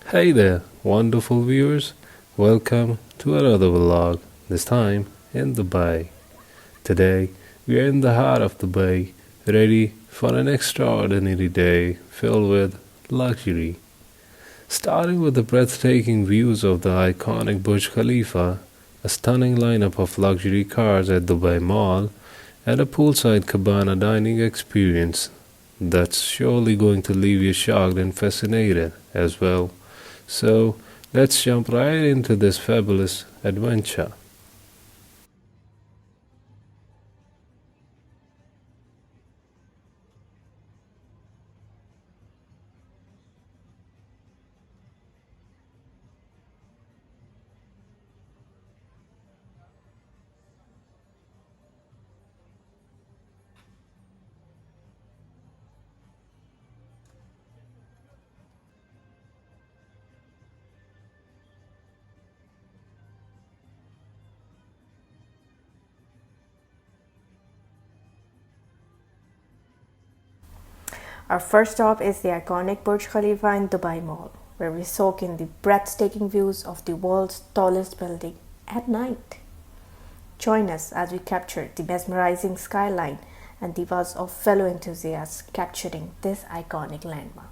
Hey there, wonderful viewers. Welcome to another vlog, this time in Dubai. Today, we are in the heart of Dubai, ready for an extraordinary day filled with luxury. Starting with the breathtaking views of the iconic Burj Khalifa, a stunning lineup of luxury cars at Dubai Mall, and a poolside Cabana dining experience that's surely going to leave you shocked and fascinated as well. So let's jump right into this fabulous adventure. Our first stop is the iconic Burj Khalifa in Dubai Mall, where we soak in the breathtaking views of the world's tallest building at night. Join us as we capture the mesmerizing skyline and the buzz of fellow enthusiasts capturing this iconic landmark.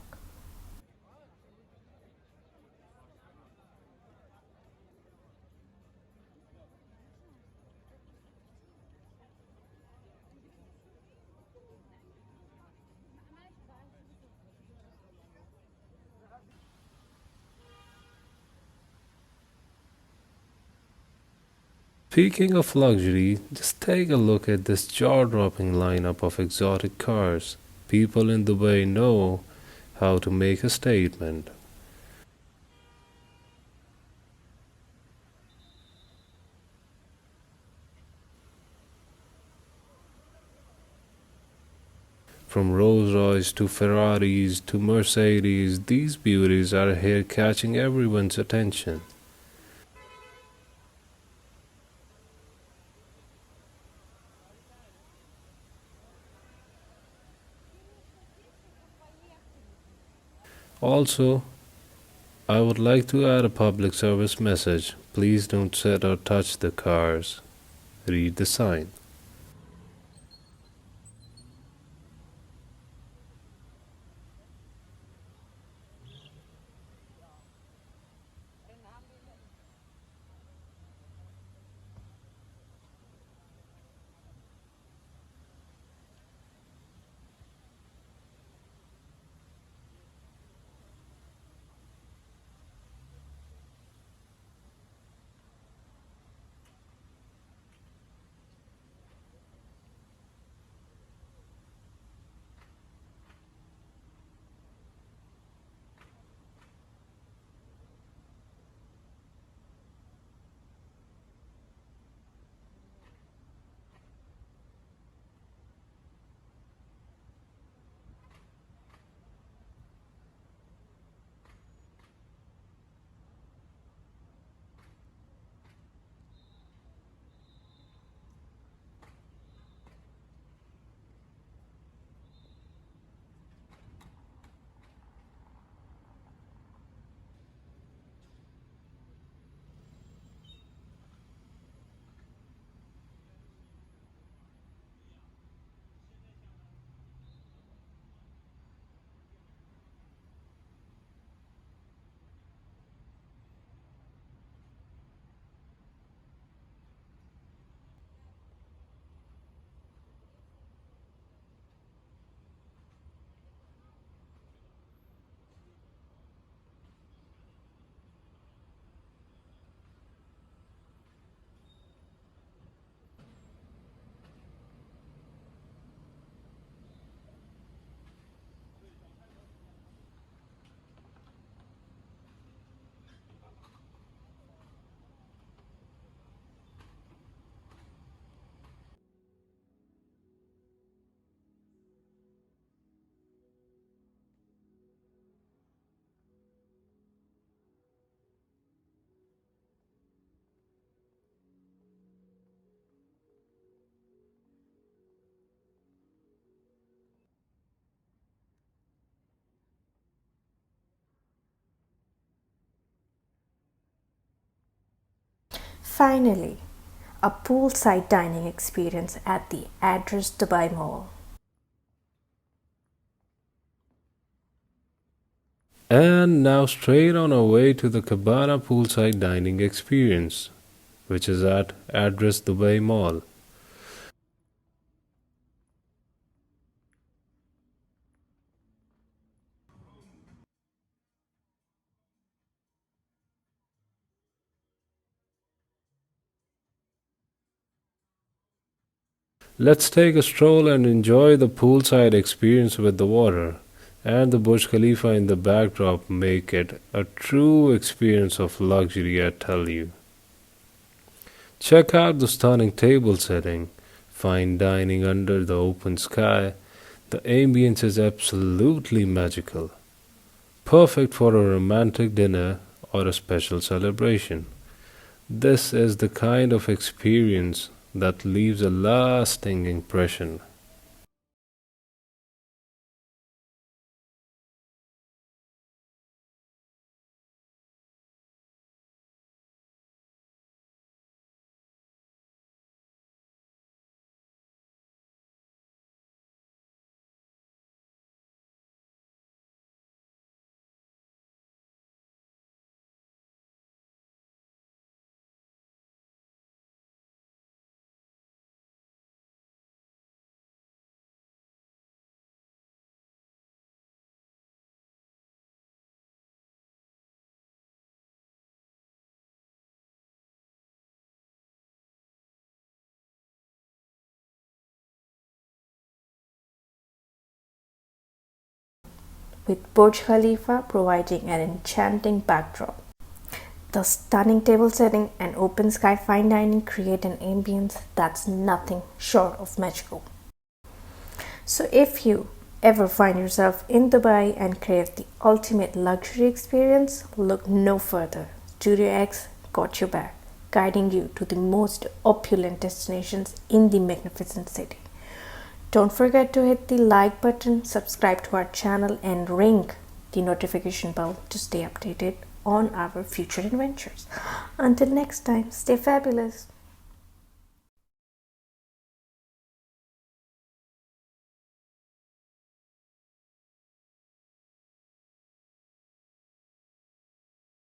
Speaking of luxury, just take a look at this jaw dropping lineup of exotic cars. People in Dubai know how to make a statement. From Rolls Royce to Ferraris to Mercedes, these beauties are here catching everyone's attention. Also, I would like to add a public service message. Please don't sit or touch the cars. Read the sign. Finally, a poolside dining experience at the Address Dubai Mall. And now straight on our way to the Cabana poolside dining experience, which is at Address Dubai Mall. Let's take a stroll and enjoy the poolside experience with the water, and the Burj Khalifa in the backdrop make it a true experience of luxury, I tell you. Check out the stunning table setting, fine dining under the open sky. The ambience is absolutely magical, perfect for a romantic dinner or a special celebration. This is the kind of experience that leaves a lasting impression. With Burj Khalifa providing an enchanting backdrop. The stunning table setting and open sky fine dining create an ambience that's nothing short of magical. So, if you ever find yourself in Dubai and crave the ultimate luxury experience, look no further. Studio X got your back, guiding you to the most opulent destinations in the magnificent city. Don't forget to hit the like button, subscribe to our channel, and ring the notification bell to stay updated on our future adventures. Until next time, stay fabulous.